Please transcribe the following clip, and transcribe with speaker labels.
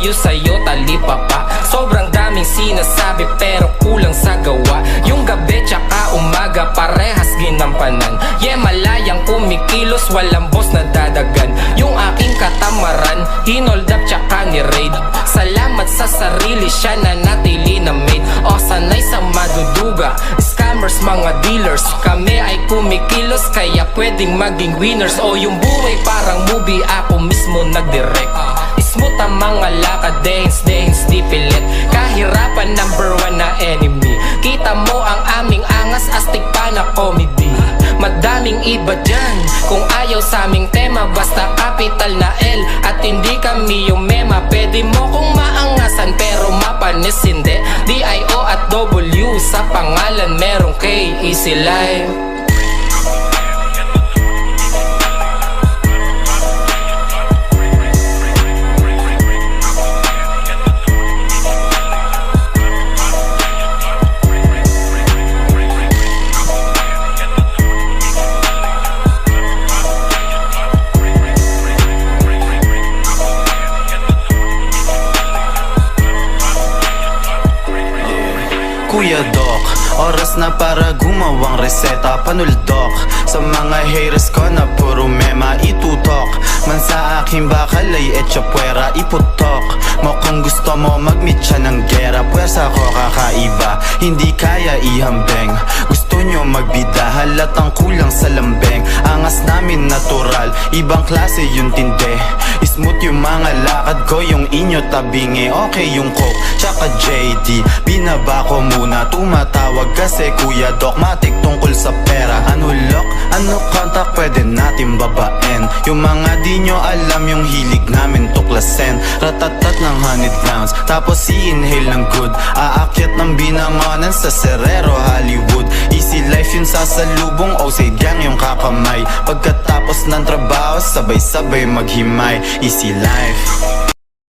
Speaker 1: kayo sa'yo talipa pa. Sobrang daming sinasabi pero kulang sa gawa. Yung gabi tsaka umaga parehas ginampanan. Malayang kumikilos, walang boss na dadagan. Yung aking katamaran, hinold up tsaka ni-raid. Salamat sa sarili, siya na natili na made. O sanay sa maduduga, scammers, mga dealers. Kami ay kumikilos, kaya pwedeng maging winners. O yung buhay parang movie, ako mismo nagdirect. Smooth ang mga lakad, dehins di pilit. Kahirapan number one na enemy. Kita mo ang aming angas, astig pa na comedy. Madaming iba dyan, kung ayaw sa aming tema, basta capital na L at hindi kami yung mema. Pwede mo kong maangasan pero mapanis hindi. D-I-O at W sa pangalan merong K. Easy life.
Speaker 2: Kuya Doc, oras na para gumawang reseta. Panuldok sa mga haters ko na puro mema itutok. Man sa aking bakal ay etcha puwera iputok mo. Kung gusto mo mag-meet siya ng gera, puwersa ko kakaiba, hindi kaya ihambeng. Gusto nyo magbida, halatang kulang sa lambeng. Angas namin natural, ibang klase yung tinde. Smooth yung mga lakad ko, yung inyo tabingi. Okay yung coke, tsaka JD, binaba ko muna, tumatawag kasi Kuya Doc matik tungkol sa pera. Ano lock, ano contact, pwede natin babaen. Yung mga di nyo alam, yung hilig namin tuklasen. Ratatat ng 100 rounds, tapos i-inhale ng good. Aakyat ng binangonan sa Serrero, Hollywood. Easy life yun sasalubong, OC gang yung kakamay. Pagkatapos ng trabaho, sabay-sabay maghimay. Easy life.